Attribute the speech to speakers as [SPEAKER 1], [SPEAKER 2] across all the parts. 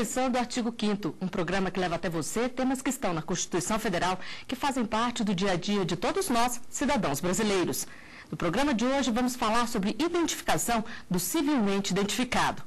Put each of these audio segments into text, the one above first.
[SPEAKER 1] começando o artigo 5º, um programa que leva até você temas que estão na Constituição Federal, que fazem parte do dia a dia de todos nós, cidadãos brasileiros. No programa de hoje, vamos falar sobre identificação do civilmente identificado.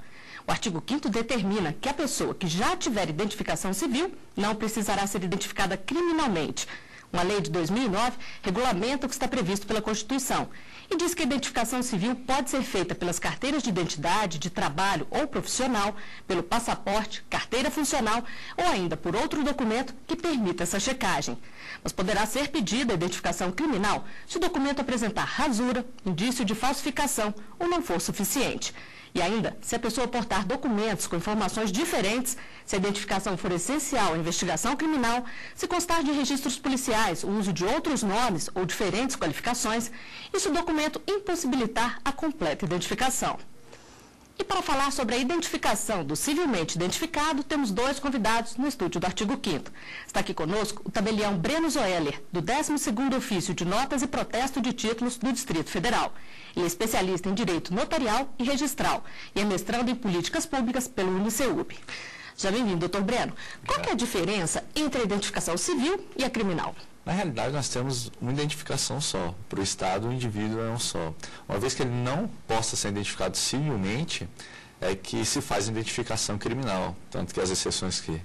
[SPEAKER 1] O artigo 5º determina que a pessoa que já tiver identificação civil não precisará ser identificada criminalmente. Uma lei de 2009 regulamenta o que está previsto pela Constituição e diz que a identificação civil pode ser feita pelas carteiras de identidade, de trabalho ou profissional, pelo passaporte, carteira funcional ou ainda por outro documento que permita essa checagem. Mas poderá ser pedida a identificação criminal se o documento apresentar rasura, indício de falsificação ou não for suficiente. E ainda, se a pessoa portar documentos com informações diferentes, se a identificação for essencial à investigação criminal, se constar de registros policiais o uso de outros nomes ou diferentes qualificações, e se o documento impossibilitar a completa identificação. E para falar sobre a identificação do civilmente identificado, temos dois convidados no estúdio do artigo 5º. Está aqui conosco o tabelião Breno Zoeller, do 12º Ofício de Notas e Protesto de Títulos do Distrito Federal. Ele é especialista em Direito Notarial e Registral e é mestrando em Políticas Públicas pelo UniCeub. Já bem-vindo, doutor Breno. Qual que é a diferença entre a identificação civil e a criminal?
[SPEAKER 2] Na realidade, nós temos uma identificação só. Para o Estado, o indivíduo é um só. Uma vez que ele não possa ser identificado civilmente, é que se faz identificação criminal. Tanto que as exceções que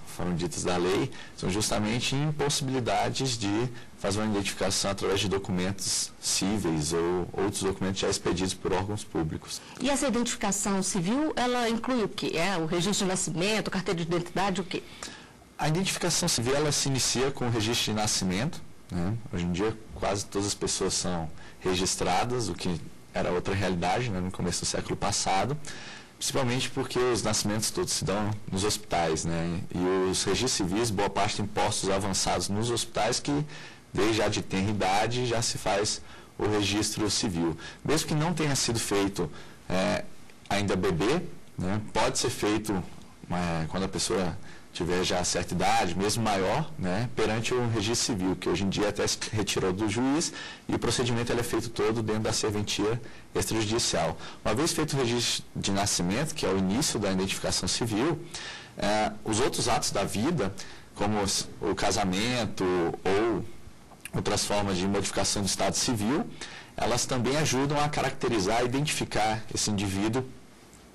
[SPEAKER 2] foram ditas da lei são justamente impossibilidades de fazer uma identificação através de documentos cíveis ou outros documentos já expedidos por órgãos públicos.
[SPEAKER 1] E essa identificação civil, ela inclui o quê? O registro de nascimento, carteira de identidade, o quê?
[SPEAKER 2] A identificação civil ela se inicia com o registro de nascimento, né? Hoje em dia quase todas as pessoas são registradas, o que era outra realidade, né, no começo do século passado, principalmente porque os nascimentos todos se dão nos hospitais, né? E os registros civis, boa parte tem postos avançados nos hospitais que desde já de tenra idade já se faz o registro civil. Mesmo que não tenha sido feito ainda bebê, né, pode ser feito quando a pessoa tiver já certa idade, mesmo maior, né, perante o registro civil, que hoje em dia até se retirou do juiz e o procedimento ele é feito todo dentro da serventia extrajudicial. Uma vez feito o registro de nascimento, que é o início da identificação civil, os outros atos da vida, como o casamento ou outras formas de modificação do estado civil, elas também ajudam a caracterizar e identificar esse indivíduo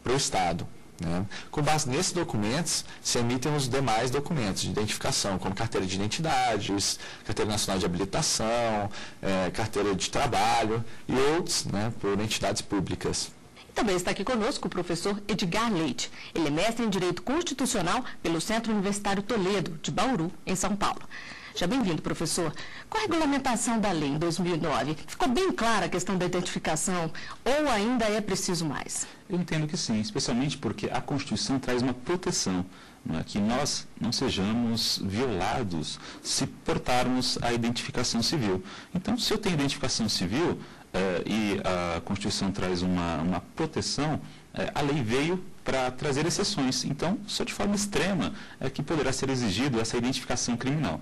[SPEAKER 2] para o Estado. Né? Com base nesses documentos, se emitem os demais documentos de identificação, como carteira de identidade, carteira nacional de habilitação, carteira de trabalho e outros, né, por entidades públicas.
[SPEAKER 1] Também está aqui conosco o professor Edgar Leite. Ele é mestre em Direito Constitucional pelo Centro Universitário Toledo, de Bauru, em São Paulo. Já bem-vindo, professor. Com a regulamentação da lei em 2009, ficou bem clara a questão da identificação ou ainda é preciso mais?
[SPEAKER 3] Eu entendo que sim, especialmente porque a Constituição traz uma proteção, não é? Que nós não sejamos violados se portarmos a identificação civil. Então, se eu tenho identificação civil e a Constituição traz uma proteção, a lei veio para trazer exceções. Então, só de forma extrema é que poderá ser exigido essa identificação criminal.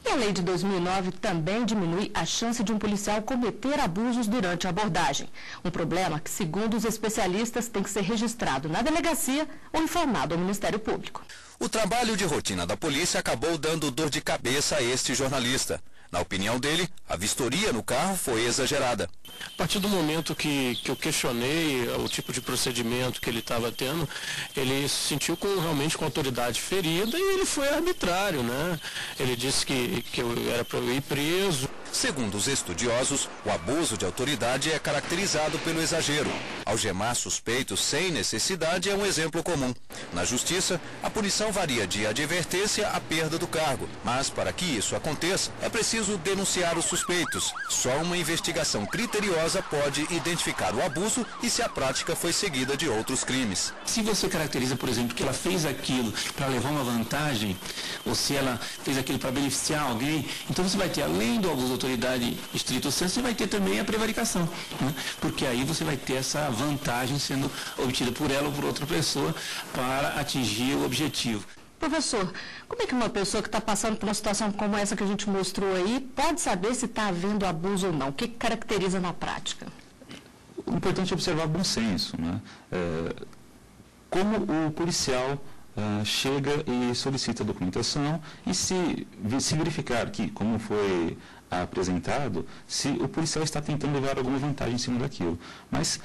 [SPEAKER 1] E a lei de 2009 também diminui a chance de um policial cometer abusos durante a abordagem. Um problema que, segundo os especialistas, tem que ser registrado na delegacia ou informado ao Ministério Público.
[SPEAKER 4] O trabalho de rotina da polícia acabou dando dor de cabeça a este jornalista. Na opinião dele, a vistoria no carro foi exagerada.
[SPEAKER 5] A partir do momento que eu questionei o tipo de procedimento que ele estava tendo, ele se sentiu realmente com a autoridade ferida e ele foi arbitrário, né? Ele disse que eu era para eu ir preso.
[SPEAKER 4] Segundo os estudiosos, o abuso de autoridade é caracterizado pelo exagero. Algemar suspeitos sem necessidade é um exemplo comum. Na justiça, a punição varia de advertência à perda do cargo. Mas para que isso aconteça, é preciso denunciar os suspeitos. Só uma investigação criteriosa pode identificar o abuso e se a prática foi seguida de outros crimes.
[SPEAKER 6] Se você caracteriza, por exemplo, que ela fez aquilo para levar uma vantagem, ou se ela fez aquilo para beneficiar alguém, então você vai ter, além do abuso de autoridade estrito senso, você vai ter também a prevaricação, né? Porque aí você vai ter essa vantagem sendo obtida por ela ou por outra pessoa para atingir o objetivo.
[SPEAKER 1] Professor, como é que uma pessoa que está passando por uma situação como essa que a gente mostrou aí pode saber se está havendo abuso ou não? O que caracteriza na prática?
[SPEAKER 3] O importante é observar bom senso, né? Como o policial chega e solicita a documentação e se verificar que, como foi apresentado, se o policial está tentando levar alguma vantagem em cima daquilo. Mas,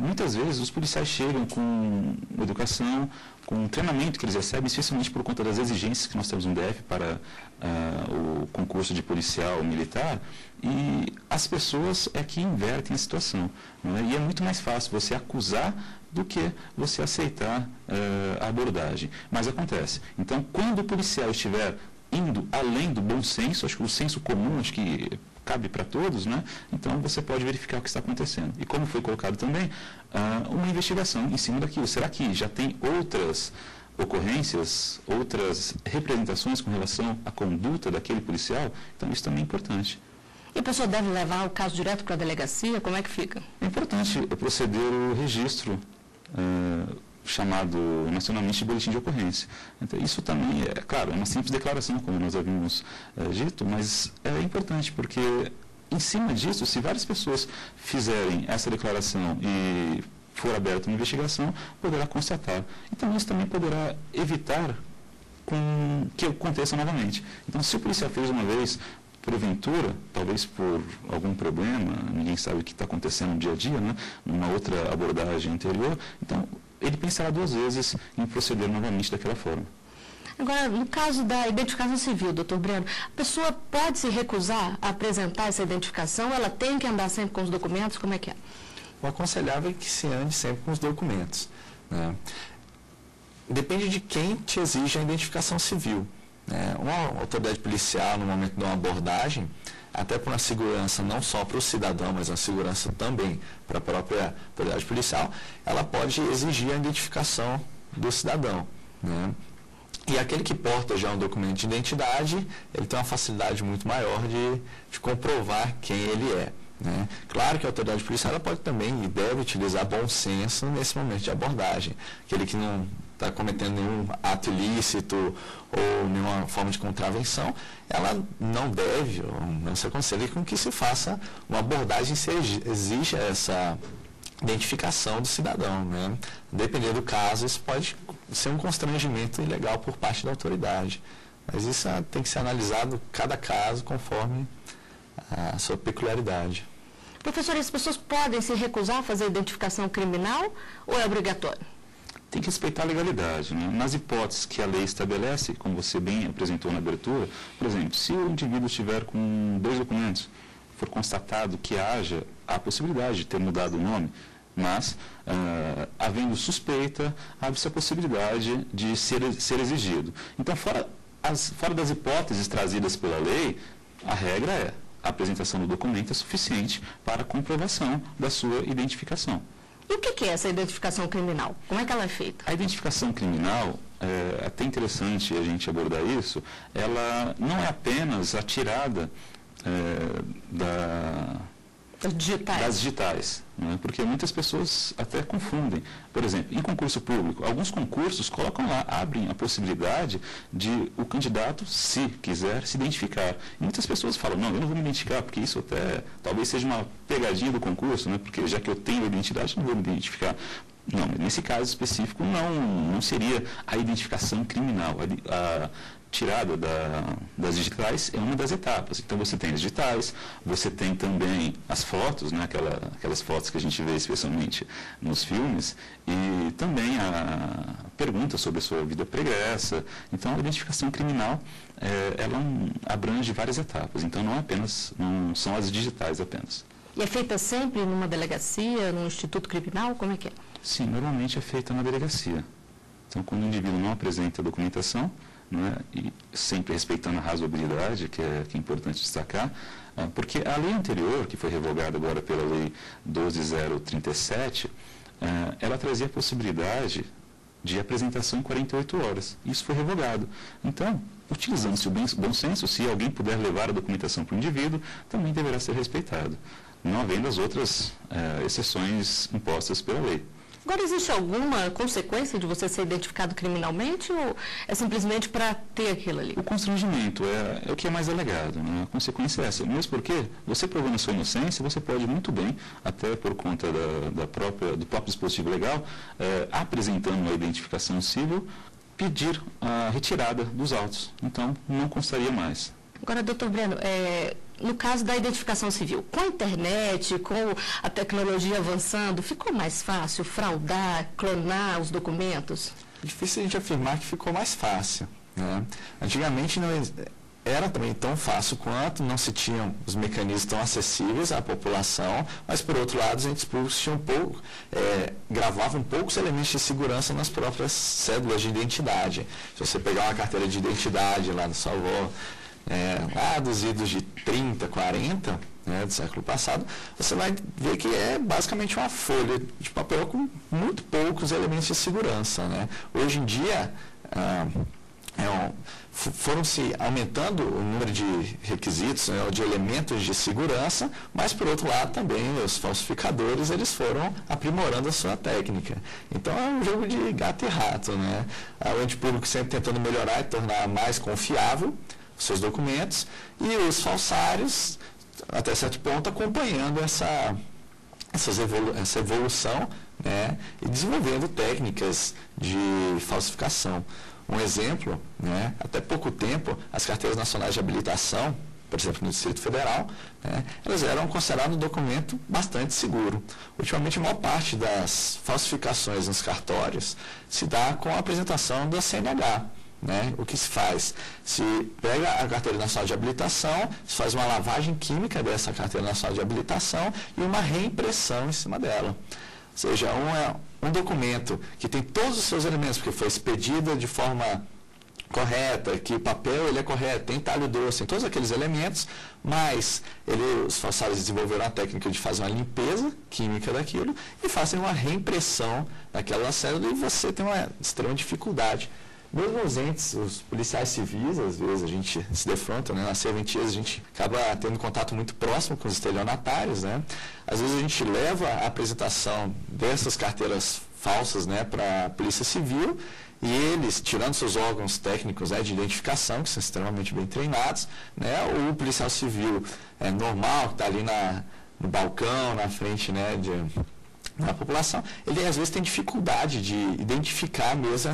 [SPEAKER 3] muitas vezes, os policiais chegam com educação, com treinamento que eles recebem, especialmente por conta das exigências que nós temos no DF para o concurso de policial militar, e as pessoas é que invertem a situação. Não é? E é muito mais fácil você acusar do que você aceitar a abordagem. Mas acontece. Então, quando o policial estiver indo além do bom senso, acho que o senso comum, acho que cabe para todos, né? Então você pode verificar o que está acontecendo. E como foi colocado também, uma investigação em cima daquilo. Será que já tem outras ocorrências, outras representações com relação à conduta daquele policial? Então isso também é importante.
[SPEAKER 1] E a pessoa deve levar o caso direto para a delegacia? Como é que fica?
[SPEAKER 3] É importante proceder o registro chamado nacionalmente de boletim de ocorrência. Então, isso também é, claro, é uma simples declaração, como nós havíamos dito, mas é importante porque, em cima disso, se várias pessoas fizerem essa declaração e for aberta uma investigação, poderá constatar. Então, isso também poderá evitar que aconteça novamente. Então, se o policial fez uma vez, porventura, talvez por algum problema, ninguém sabe o que está acontecendo no dia a dia, né, numa outra abordagem anterior, então ele pensará duas vezes em proceder novamente daquela forma.
[SPEAKER 1] Agora, no caso da identificação civil, doutor Breno, a pessoa pode se recusar a apresentar essa identificação? Ela tem que andar sempre com os documentos? Como é que é?
[SPEAKER 2] O aconselhável é que se ande sempre com os documentos, né? Depende de quem te exige a identificação civil. Uma autoridade policial, no momento de uma abordagem, até por uma segurança não só para o cidadão, mas uma segurança também para a própria autoridade policial, ela pode exigir a identificação do cidadão, né? E aquele que porta já um documento de identidade, ele tem uma facilidade muito maior de comprovar quem ele é, né? Claro que a autoridade policial ela pode também e deve utilizar bom senso nesse momento de abordagem. Aquele que não está cometendo nenhum ato ilícito ou nenhuma forma de contravenção, ela não deve, ou não se aconselha com que se faça uma abordagem se exige essa identificação do cidadão, né? Dependendo do caso, isso pode ser um constrangimento ilegal por parte da autoridade. Mas isso tem que ser analisado cada caso conforme a sua peculiaridade.
[SPEAKER 1] Professor, as pessoas podem se recusar a fazer identificação criminal ou é obrigatório?
[SPEAKER 3] Tem que respeitar a legalidade, né? Nas hipóteses que a lei estabelece, como você bem apresentou na abertura, por exemplo, se o indivíduo estiver com 2 documentos, for constatado que haja a possibilidade de ter mudado o nome, mas, havendo suspeita, abre-se a possibilidade de ser exigido. Então, fora das hipóteses trazidas pela lei, a regra é a apresentação do documento é suficiente para a comprovação da sua identificação.
[SPEAKER 1] E o que é essa identificação criminal? Como é que ela é feita?
[SPEAKER 3] A identificação criminal, é até interessante a gente abordar isso, ela não é apenas a tirada das digitais, né? Porque muitas pessoas até confundem. Por exemplo, em concurso público, alguns concursos colocam lá, abrem a possibilidade de o candidato, se quiser, se identificar. E muitas pessoas falam, não, eu não vou me identificar, porque isso até talvez seja uma pegadinha do concurso, né? Porque já que eu tenho a identidade, não vou me identificar. Não, nesse caso específico, não seria a identificação criminal. A tirada das digitais é uma das etapas. Então, você tem as digitais, você tem também as fotos, né, aquelas fotos que a gente vê especialmente nos filmes, e também a pergunta sobre a sua vida pregressa. Então, a identificação criminal, ela abrange várias etapas. Então, não são as digitais apenas.
[SPEAKER 1] E é feita sempre numa delegacia, num instituto criminal? Como é que é?
[SPEAKER 3] Sim, normalmente é feita na delegacia. Então, quando o indivíduo não apresenta a documentação, né, e sempre respeitando a razoabilidade, que é importante destacar, porque a lei anterior, que foi revogada agora pela Lei 12.037, ela trazia a possibilidade de apresentação em 48 horas. Isso foi revogado. Então, utilizando-se o bom senso, se alguém puder levar a documentação para o indivíduo, também deverá ser respeitado, não havendo as outras exceções impostas pela lei.
[SPEAKER 1] Agora, existe alguma consequência de você ser identificado criminalmente ou é simplesmente para ter aquilo ali?
[SPEAKER 3] O constrangimento é o que é mais alegado, né? A consequência é essa. Mesmo porque você provando a sua inocência, você pode muito bem, até por conta do próprio dispositivo legal, apresentando uma identificação civil, pedir a retirada dos autos. Então, não constaria mais.
[SPEAKER 1] Agora, doutor Breno, no caso da identificação civil, com a internet, com a tecnologia avançando, ficou mais fácil fraudar, clonar os documentos?
[SPEAKER 2] É difícil a gente afirmar que ficou mais fácil, né? Antigamente não era também tão fácil quanto, não se tinham os mecanismos tão acessíveis à população, mas por outro lado os entes públicos tinham gravavam poucos elementos de segurança nas próprias cédulas de identidade. Se você pegar uma carteira de identidade lá no Salvador, lá dos idos de 30, 40, né, do século passado, você vai ver que é basicamente uma folha de papel com muito poucos elementos de segurança, né? Hoje em dia, foram se aumentando o número de requisitos, né, de elementos de segurança, mas por outro lado também os falsificadores eles foram aprimorando a sua técnica. Então é um jogo de gato e rato, né? O ente público sempre tentando melhorar e tornar mais confiável os seus documentos e os falsários até certo ponto acompanhando essa evolução, né, e desenvolvendo técnicas de falsificação. Um exemplo, né, até pouco tempo, as carteiras nacionais de habilitação, por exemplo, no Distrito Federal, né, elas eram consideradas um documento bastante seguro. Ultimamente, a maior parte das falsificações nos cartórios se dá com a apresentação da CNH. Né? O que se faz? Se pega a carteira nacional de habilitação, se faz uma lavagem química dessa carteira nacional de habilitação e uma reimpressão em cima dela. Ou seja, um documento que tem todos os seus elementos, porque foi expedido de forma correta, que o papel ele é correto, tem talho doce, tem todos aqueles elementos, mas os falsários desenvolveram a técnica de fazer uma limpeza química daquilo e fazem uma reimpressão daquela cédula e você tem uma extrema dificuldade. Mesmo os entes, os policiais civis, às vezes a gente se defronta, né? Nas serventias a gente acaba tendo contato muito próximo com os estelionatários, né? Às vezes a gente leva a apresentação dessas carteiras falsas, né, para a Polícia Civil e eles, tirando seus órgãos técnicos, né, de identificação, que são extremamente bem treinados, né, o policial civil normal, que está ali no balcão, na frente, né, da população, ele às vezes tem dificuldade de identificar mesmo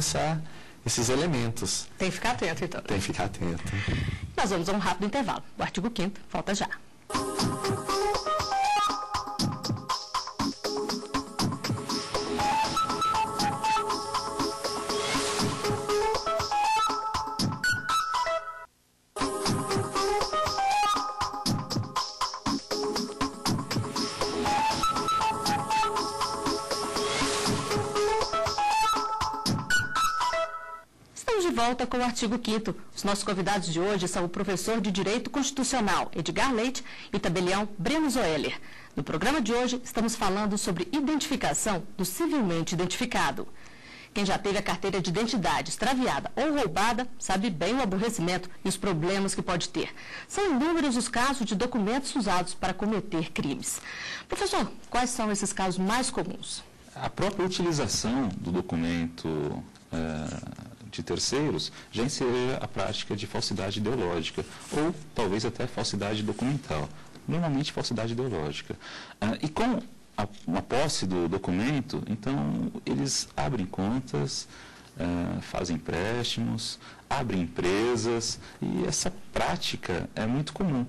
[SPEAKER 2] esses elementos.
[SPEAKER 1] Tem que ficar atento, então.
[SPEAKER 2] Tem que ficar atento.
[SPEAKER 1] Nós vamos a um rápido intervalo. O artigo 5º volta já. Volta com o artigo 5º. Os nossos convidados de hoje são o professor de Direito Constitucional, Edgar Leite, e o tabelião Breno Zoeller. No programa de hoje, estamos falando sobre identificação do civilmente identificado. Quem já teve a carteira de identidade extraviada ou roubada sabe bem o aborrecimento e os problemas que pode ter. São inúmeros os casos de documentos usados para cometer crimes. Professor, quais são esses casos mais comuns?
[SPEAKER 3] A própria utilização do documento de terceiros já enseja a prática de falsidade ideológica ou talvez até falsidade documental, normalmente falsidade ideológica. E com a posse do documento, então eles abrem contas, fazem empréstimos, abrem empresas e essa prática é muito comum.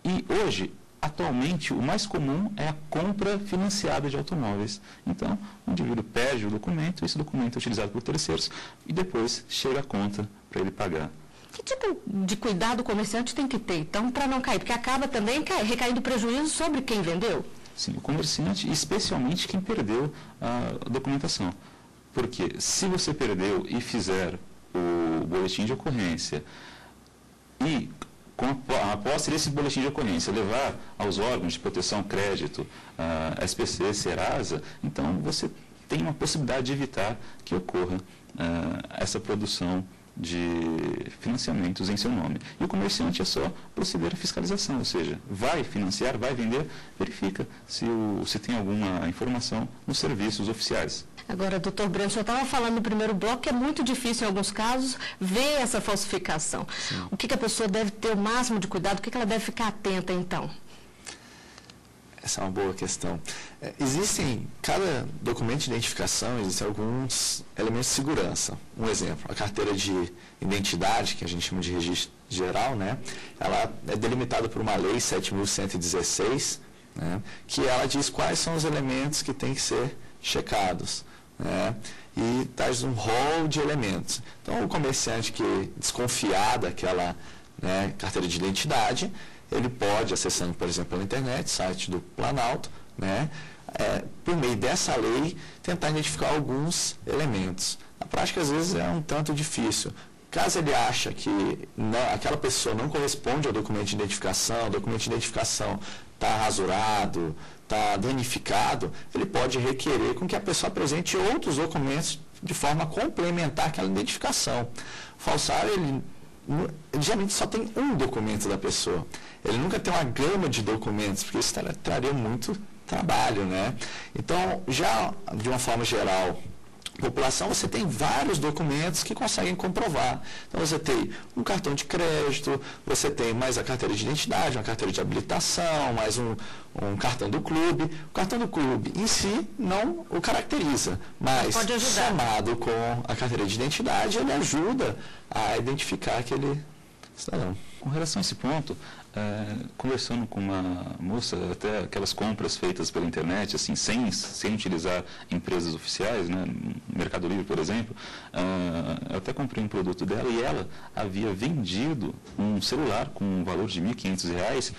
[SPEAKER 3] E hoje, atualmente, o mais comum é a compra financiada de automóveis. Então, o indivíduo perde o documento, esse documento é utilizado por terceiros e depois chega a conta para ele pagar.
[SPEAKER 1] Que tipo de cuidado o comerciante tem que ter, então, para não cair? Porque acaba também recaindo prejuízo sobre quem vendeu?
[SPEAKER 3] Sim, o comerciante, especialmente quem perdeu a documentação. Porque se você perdeu e fizer o boletim de ocorrência e com a posse desse boletim de ocorrência, levar aos órgãos de proteção crédito, SPC, Serasa, então você tem uma possibilidade de evitar que ocorra essa produção de financiamentos em seu nome. E o comerciante é só proceder à fiscalização, ou seja, vai financiar, vai vender, verifica se tem alguma informação nos serviços oficiais.
[SPEAKER 1] Agora, doutor Breno, o senhor estava falando no primeiro bloco que é muito difícil, em alguns casos, ver essa falsificação. Sim. O que a pessoa deve ter o máximo de cuidado, o que ela deve ficar atenta, então?
[SPEAKER 2] Essa é uma boa questão. Cada documento de identificação, existem alguns elementos de segurança. Um exemplo, a carteira de identidade, que a gente chama de registro geral, né? Ela é delimitada por uma lei 7.116, né? Que ela diz quais são os elementos que têm que ser checados, né? E traz um rol de elementos. Então, o comerciante que desconfiar daquela, né, carteira de identidade, ele pode, acessando, por exemplo, pela internet, site do Planalto, né, por meio dessa lei, tentar identificar alguns elementos. Na prática, às vezes, é um tanto difícil. Caso ele ache que aquela pessoa não corresponde ao documento de identificação, o documento de identificação está rasurado, está danificado, ele pode requerer com que a pessoa apresente outros documentos de forma a complementar aquela identificação. O falsário, ele geralmente só tem um documento da pessoa. Ele nunca tem uma gama de documentos, porque isso traria muito trabalho, né? Então, já de uma forma geral, população, você tem vários documentos que conseguem comprovar. Então, você tem um cartão de crédito, você tem mais a carteira de identidade, uma carteira de habilitação, mais um cartão do clube. O cartão do clube em si não o caracteriza, mas somado com a carteira de identidade, ele ajuda a identificar aquele cidadão.
[SPEAKER 3] Com relação a esse ponto, conversando com uma moça, até aquelas compras feitas pela internet, assim, sem utilizar empresas oficiais, né, Mercado Livre, por exemplo, eu até comprei um produto dela e ela havia vendido um celular com um valor de R$ 1.500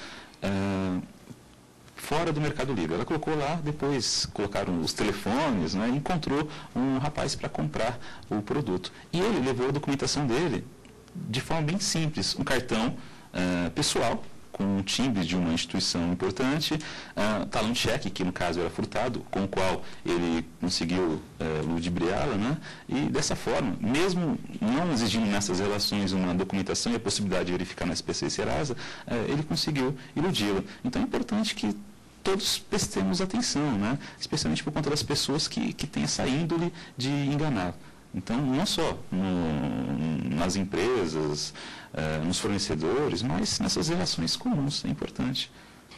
[SPEAKER 3] fora do Mercado Livre. Ela colocou lá, depois colocaram os telefones, né, e encontrou um rapaz para comprar o produto. E ele levou a documentação dele de forma bem simples, um cartão pessoal, com um timbre de uma instituição importante, talão de cheque, que no caso era furtado, com o qual ele conseguiu ludibriá-la, né? E dessa forma, mesmo não exigindo nessas relações uma documentação e a possibilidade de verificar na SPC e Serasa, ele conseguiu iludi-la. Então é importante que todos prestemos atenção, né? Especialmente por conta das pessoas que têm essa índole de enganar. Então, não só nas empresas, nos fornecedores, mas nessas relações comuns, é importante.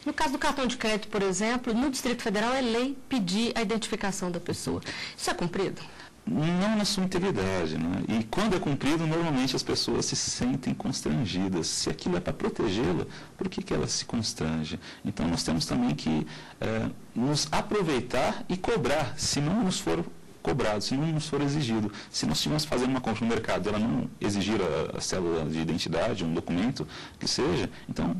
[SPEAKER 1] No caso do cartão de crédito, por exemplo, no Distrito Federal é lei pedir a identificação da pessoa. Isso é cumprido?
[SPEAKER 3] Não na sua integridade, né? E quando é cumprido, normalmente as pessoas se sentem constrangidas. Se aquilo é para protegê-la, por que ela se constrange? Então, nós temos também que nos aproveitar e cobrar, se não nos for cobrado, se não nos for exigido. Se nós estivermos fazendo uma compra no mercado e ela não exigir a célula de identidade, um documento que seja, então,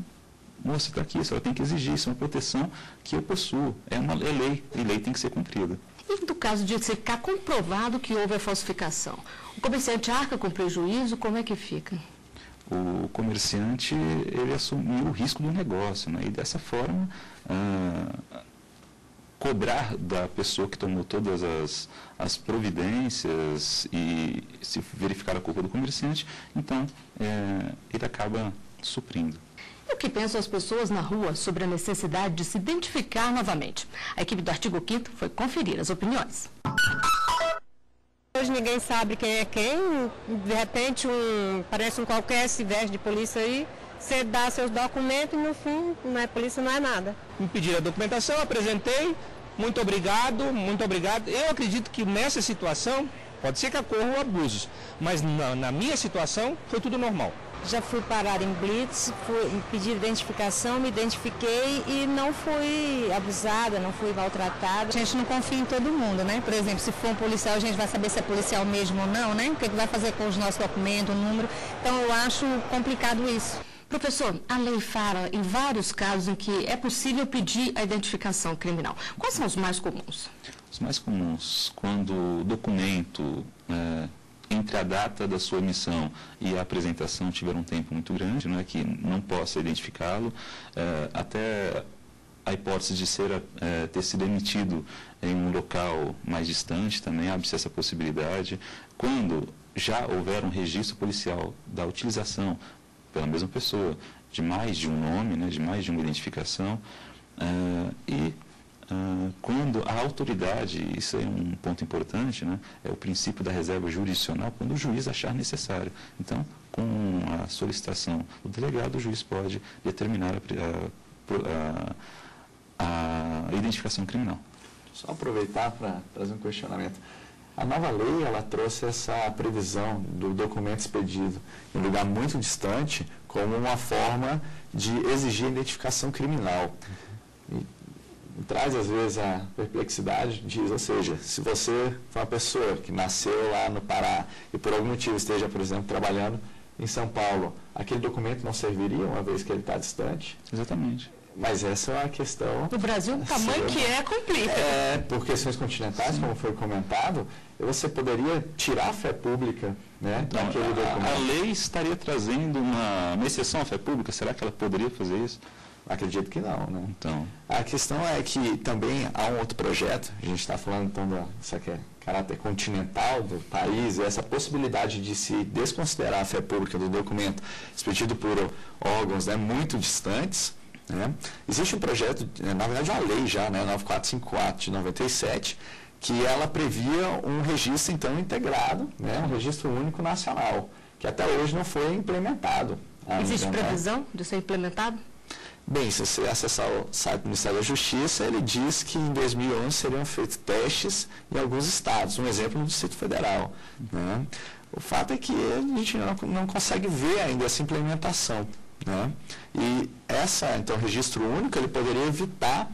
[SPEAKER 3] moça, está aqui, a senhora tem que exigir, isso é uma proteção que eu possuo. É lei, e lei tem que ser cumprida.
[SPEAKER 1] E no caso de ficar comprovado que houve a falsificação? O comerciante arca com prejuízo, como é que fica?
[SPEAKER 3] O comerciante, ele assumiu o risco do negócio, né? E dessa forma, cobrar da pessoa que tomou todas as providências e se verificar a culpa do comerciante, então ele acaba suprindo.
[SPEAKER 1] E o que pensam as pessoas na rua sobre a necessidade de se identificar novamente? A equipe do Artigo 5º foi conferir as opiniões.
[SPEAKER 7] Hoje ninguém sabe quem é quem, de repente parece um qualquer se veste de polícia aí, você dá seus documentos e no fim não é polícia, não é nada.
[SPEAKER 8] Me pediram a documentação, apresentei, muito obrigado, muito obrigado. Eu acredito que nessa situação, pode ser que ocorram abusos, mas na minha situação foi tudo normal.
[SPEAKER 9] Já fui parada em blitz, fui pedir identificação, me identifiquei e não fui abusada, não fui maltratada.
[SPEAKER 7] A gente não confia em todo mundo, né? Por exemplo, se for um policial, a gente vai saber se é policial mesmo ou não, né? O que vai fazer com os nossos documentos, o número. Então, eu acho complicado isso.
[SPEAKER 1] Professor, a lei fala em vários casos em que é possível pedir a identificação criminal. Quais são os mais comuns?
[SPEAKER 3] Os mais comuns, quando o documento entre a data da sua emissão e a apresentação tiver um tempo muito grande, não é, que não possa identificá-lo, até a hipótese de ter sido emitido em um local mais distante também, abre-se essa possibilidade. Quando já houver um registro policial da utilização pela mesma pessoa de mais de um nome, né, de mais de uma identificação, quando a autoridade, isso é um ponto importante, né, é o princípio da reserva jurisdicional, quando o juiz achar necessário. Então, com a solicitação do delegado, o juiz pode determinar a identificação criminal.
[SPEAKER 2] Só aproveitar para trazer um questionamento. A nova lei, ela trouxe essa previsão do documento expedido em um lugar muito distante como uma forma de exigir identificação criminal. E traz, às vezes, a perplexidade, diz, ou seja, se você for uma pessoa que nasceu lá no Pará e por algum motivo esteja, por exemplo, trabalhando em São Paulo, aquele documento não serviria uma vez que ele está distante?
[SPEAKER 3] Exatamente.
[SPEAKER 2] Mas essa é uma questão...
[SPEAKER 1] No Brasil, o tamanho que é, complica.
[SPEAKER 2] Por questões continentais, como foi comentado, você poderia tirar a fé pública, né,
[SPEAKER 3] então,
[SPEAKER 2] daquele documento.
[SPEAKER 3] A lei estaria trazendo uma exceção à fé pública? Será que ela poderia fazer isso?
[SPEAKER 2] Acredito que não, né?
[SPEAKER 3] Então,
[SPEAKER 2] a questão é que também há um outro projeto, a gente está falando então dessa caráter continental do país, e essa possibilidade de se desconsiderar a fé pública do documento expedido por órgãos, né, muito distantes, né? Existe um projeto, na verdade uma lei já, né, 9454 de 97, que ela previa um registro então integrado, né, um registro único nacional, que até hoje não foi implementado.
[SPEAKER 1] Existe previsão de ser implementado?
[SPEAKER 2] Bem, se você acessar o site do Ministério da Justiça, ele diz que em 2011 seriam feitos testes em alguns estados, um exemplo no Distrito Federal, né? O fato é que a gente não consegue ver ainda essa implementação, né? E então, o registro único, ele poderia evitar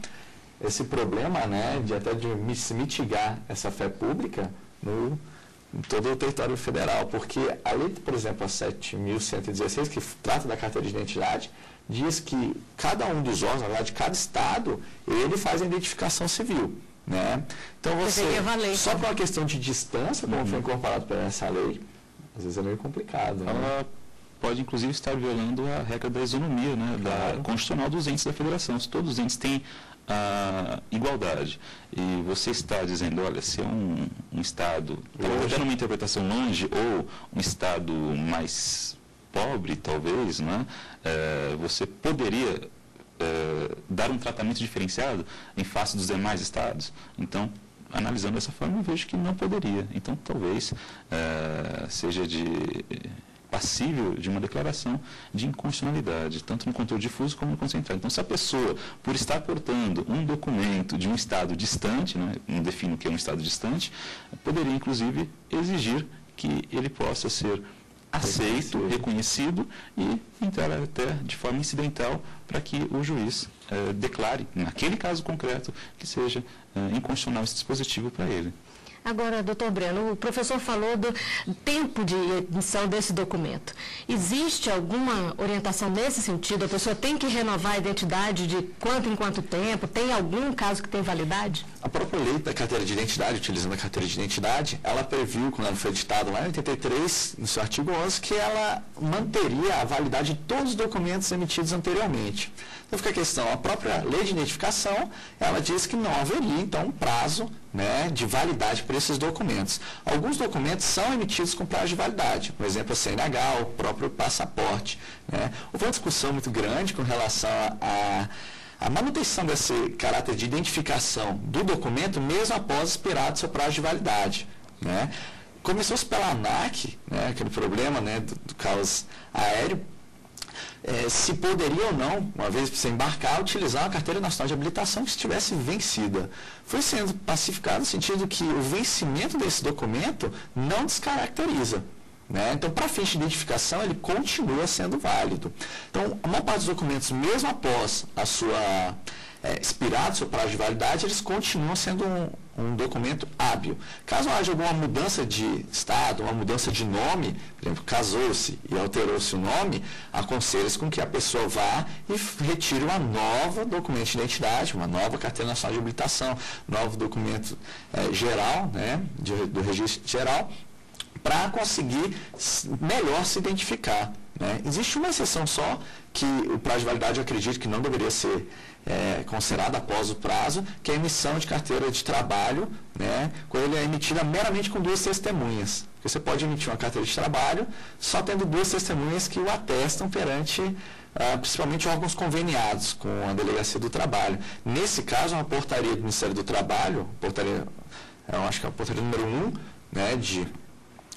[SPEAKER 2] esse problema, né, de se mitigar essa fé pública em todo o território federal, porque a lei, por exemplo, a 7.116, que trata da carteira de identidade, diz que cada um dos órgãos, na verdade, cada estado, ele faz a identificação civil, né? Então, só por uma questão de distância, como foi incorporado por essa lei, às vezes é meio complicado, né?
[SPEAKER 3] Ela pode, inclusive, estar violando a regra da isonomia, né, da constitucional dos entes da federação. Se todos os entes têm a igualdade e você está dizendo, olha, se é um estado, talvez numa interpretação longe, ou um estado mais pobre, talvez, né, você poderia dar um tratamento diferenciado em face dos demais estados. Então, analisando dessa forma, eu vejo que não poderia. Então, talvez seja passível de uma declaração de inconstitucionalidade, tanto no conteúdo difuso como no concentrado. Então, se a pessoa, por estar portando um documento de um estado distante, né, não defino o que é um estado distante, poderia, inclusive, exigir que ele possa ser aceito, reconhecido e entrar até de forma incidental para que o juiz declare, naquele caso concreto, que seja inconstitucional esse dispositivo para ele.
[SPEAKER 1] Agora, doutor Breno, o professor falou do tempo de emissão desse documento. Existe alguma orientação nesse sentido? A pessoa tem que renovar a identidade de quanto em quanto tempo? Tem algum caso que tem validade?
[SPEAKER 2] A própria lei da carteira de identidade, utilizando a carteira de editada, ela previu, quando ela foi editada lá em 83, no seu artigo 11, que ela manteria a validade de todos os documentos emitidos anteriormente. Então fica a questão, a própria lei de identificação, ela diz que não haveria, então, um prazo, né, de validade para esses documentos. Alguns documentos são emitidos com prazo de validade, por exemplo, a CNH, o próprio passaporte, né. Houve uma discussão muito grande com relação a manutenção desse caráter de identificação do documento, mesmo após expirado seu prazo de validade, né. Começou-se pela ANAC, né, aquele problema, né, do caos aéreo, se poderia ou não, uma vez você embarcar, utilizar a carteira nacional de habilitação que estivesse vencida. Foi sendo pacificado no sentido que o vencimento desse documento não descaracteriza, né? Então, para fins de identificação, ele continua sendo válido. Então, a maior parte dos documentos, mesmo após a sua expirado seu prazo de validade, eles continuam sendo um documento hábil. Caso haja alguma mudança de estado, uma mudança de nome, por exemplo, casou-se e alterou-se o nome, aconselha-se com que a pessoa vá e retire uma nova documento de identidade, uma nova carteira nacional de habilitação, novo documento geral, né, do registro geral, para conseguir melhor se identificar, né? Existe uma exceção só, que o prazo de validade eu acredito que não deveria ser considerado após o prazo, que é a emissão de carteira de trabalho, né, quando ele é emitida meramente com 2 testemunhas. Porque você pode emitir uma carteira de trabalho só tendo 2 testemunhas que o atestam perante principalmente órgãos conveniados com a Delegacia do Trabalho. Nesse caso, uma portaria do Ministério do Trabalho, eu acho que é a portaria número 1, né, de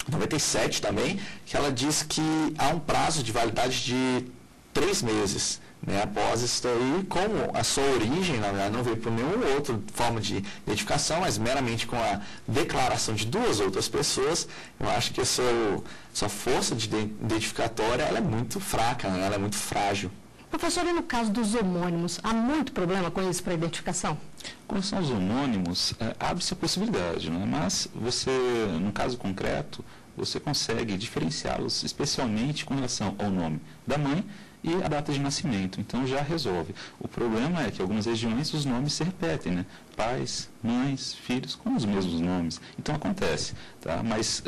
[SPEAKER 2] 97 também, que ela diz que há um prazo de validade de 3 meses, né, após isso daí, como a sua origem, na verdade, não veio por nenhuma outra forma de identificação, mas meramente com a declaração de duas outras pessoas, eu acho que a sua força de identificatória ela é muito fraca, né, ela é muito frágil.
[SPEAKER 1] Professor, e no caso dos homônimos, há muito problema com isso para a identificação?
[SPEAKER 3] Quando são os homônimos, abre-se a possibilidade, né? Mas você, no caso concreto, você consegue diferenciá-los especialmente com relação ao nome da mãe e a data de nascimento, então já resolve. O problema é que em algumas regiões os nomes se repetem, né? Pais, mães, filhos com os mesmos nomes, então acontece, tá? Mas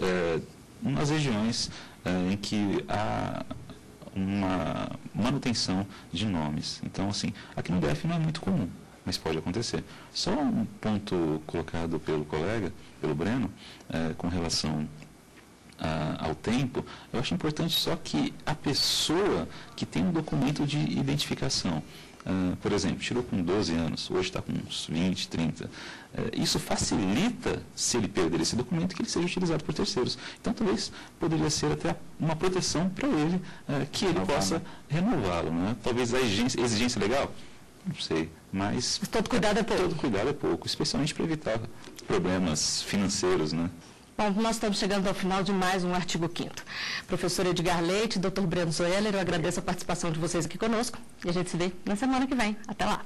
[SPEAKER 3] nas regiões em que há uma manutenção de nomes, então assim, aqui no DF não é muito comum, mas pode acontecer. Só um ponto colocado pelo colega, pelo Breno, com relação ao tempo, eu acho importante só que a pessoa que tem um documento de identificação, por exemplo, tirou com 12 anos, hoje está com uns 20, 30, isso facilita, se ele perder esse documento, que ele seja utilizado por terceiros. Então, talvez poderia ser até uma proteção para ele, que ele possa renová-lo. Né? Talvez a exigência legal, não sei, mas
[SPEAKER 1] todo cuidado é pouco.
[SPEAKER 3] Todo cuidado é pouco, especialmente para evitar problemas financeiros, né?
[SPEAKER 1] Bom, nós estamos chegando ao final de mais um Artigo 5º. Professor Edgar Leite, Dr. Breno Zoeller, eu agradeço a participação de vocês aqui conosco e a gente se vê na semana que vem. Até lá.